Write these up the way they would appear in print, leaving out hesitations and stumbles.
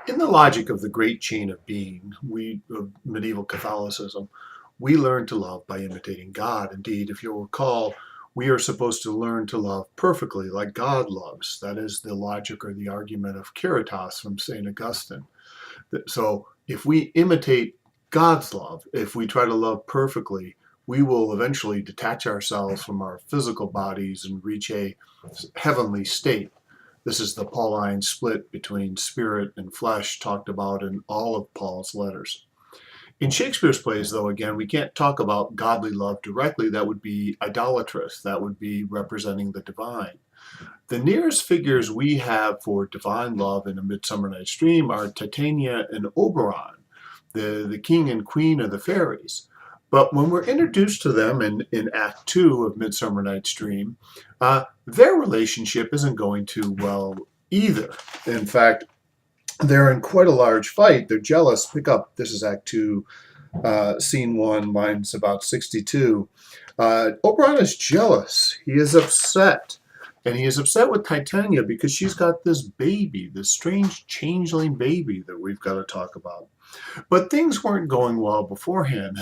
In the logic of the great chain of being, of medieval Catholicism, we learn to love by imitating God. Indeed, if you'll recall, we are supposed to learn to love perfectly like God loves. That is the logic or the argument of Caritas from St. Augustine. So if we imitate God's love, if we try to love perfectly, we will eventually detach ourselves from our physical bodies and reach a heavenly state. This is the Pauline split between spirit and flesh talked about in all of Paul's letters. In Shakespeare's plays, though, again, we can't talk about godly love directly. That would be idolatrous. That would be representing the divine. The nearest figures we have for divine love in A Midsummer Night's Dream are Titania and Oberon, the king and queen of the fairies. But when we're introduced to them in Act 2 of Midsummer Night's Dream, their relationship isn't going too well either. In fact, they're in quite a large fight. They're jealous. Pick up, this is Act 2, Scene 1, lines about 62. Oberon is jealous. He is upset. And he is upset with Titania because she's got this baby, this strange changeling baby that we've got to talk about. But things weren't going well beforehand.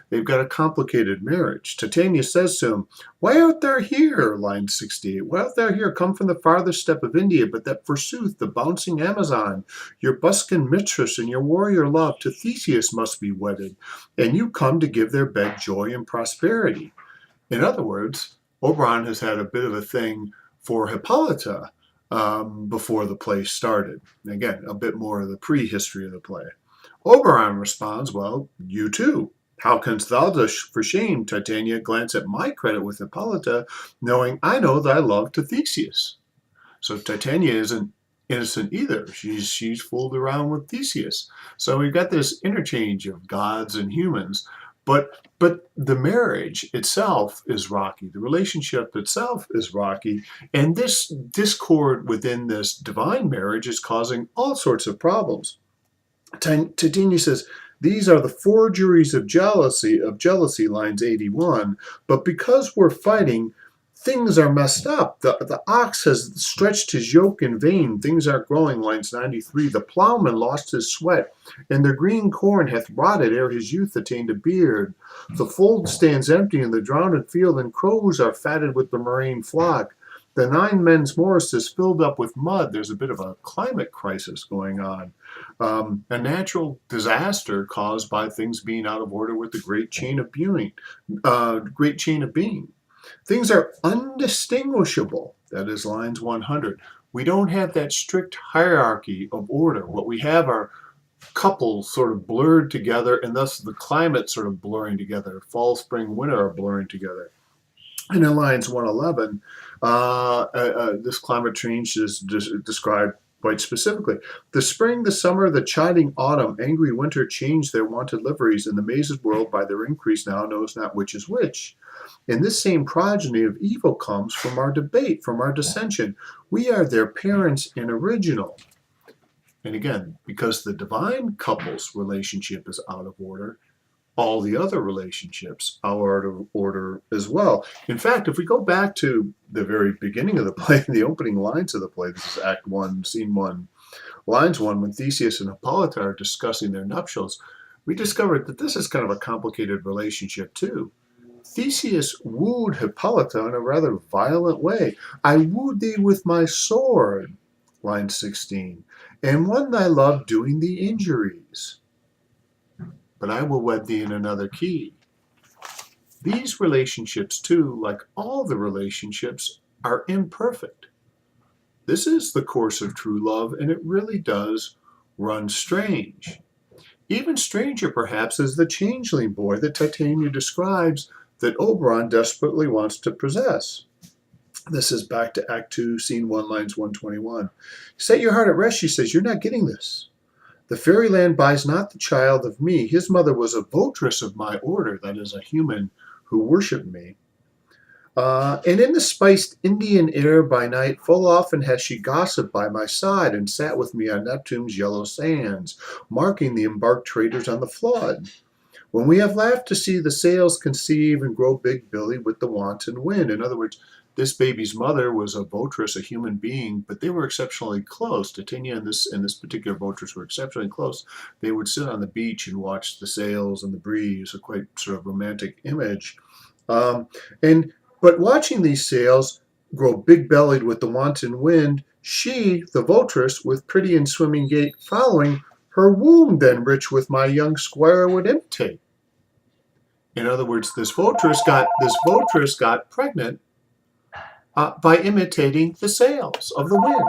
They've got a complicated marriage. Titania says to him, "Why out there here?" Line 68. "Why out there here? Come from the farthest step of India, but that forsooth the bouncing Amazon, your buskin mistress and your warrior love, to Theseus must be wedded, and you come to give their bed joy and prosperity." In other words, Oberon has had a bit of a thing for Hippolyta before the play started. Again, a bit more of the prehistory of the play. Oberon responds, "Well, you too. How canst thou for shame, Titania, glance at my credit with Hippolyta, knowing I know thy love to Theseus?" So Titania isn't innocent either. She's fooled around with Theseus. So we've got this interchange of gods and humans. But the marriage itself is rocky. The relationship itself is rocky. And this discord within this divine marriage is causing all sorts of problems. Titania says, "These are the forgeries of jealousy, lines 81. But because we're fighting, things are messed up. The ox has stretched his yoke in vain. Things aren't growing," lines 93. "The plowman lost his sweat, and the green corn hath rotted ere his youth attained a beard. The fold stands empty in the drowned field, and crows are fatted with the murrain flock. The 9 men's morris is filled up with mud." There's a bit of a climate crisis going on. A natural disaster caused by things being out of order with the great chain of being. Things are undistinguishable. That is lines 100. We don't have that strict hierarchy of order. What we have are couples sort of blurred together, and thus the climate sort of blurring together. Fall, spring, winter are blurring together. And in lines 111, this climate change is described quite specifically. "The spring, the summer, the chiding autumn, angry winter change their wonted liveries, and the mazed world by their increase now knows not which is which. And this same progeny of evil comes from our debate, from our dissension. We are their parents and original." And again, because the divine couple's relationship is out of order, all the other relationships are out of order as well. In fact, if we go back to the very beginning of the play, the opening lines of the play, this is Act 1, Scene 1, lines 1, when Theseus and Hippolyta are discussing their nuptials, we discovered that this is kind of a complicated relationship too. Theseus wooed Hippolyta in a rather violent way. "I wooed thee with my sword," line 16, "and won thy love doing thee injuries. But I will wed thee in another key." These relationships, too, like all the relationships, are imperfect. This is the course of true love, and it really does run strange. Even stranger, perhaps, is the changeling boy that Titania describes that Oberon desperately wants to possess. This is back to Act 2, Scene 1, lines 121. "Set your heart at rest," she says. "You're not getting this. The fairyland buys not the child of me. His mother was a votress of my order," that is, a human who worshipped me. "And in the spiced Indian air by night, full often has she gossiped by my side, and sat with me on Neptune's yellow sands, marking the embarked traders on the flood. When we have laughed to see the sails conceive and grow big billy with the wanton wind." In other words, this baby's mother was a votress, a human being, but they were exceptionally close. Titania and this particular votress were exceptionally close. They would sit on the beach and watch the sails and the breeze, a quite sort of romantic image. Um, and but watching these sails grow big-bellied with the wanton wind, she, the votress, with pretty and swimming gait following, her womb then rich with my young squire would imitate. In other words, this votress got pregnant by imitating the sails of the wind.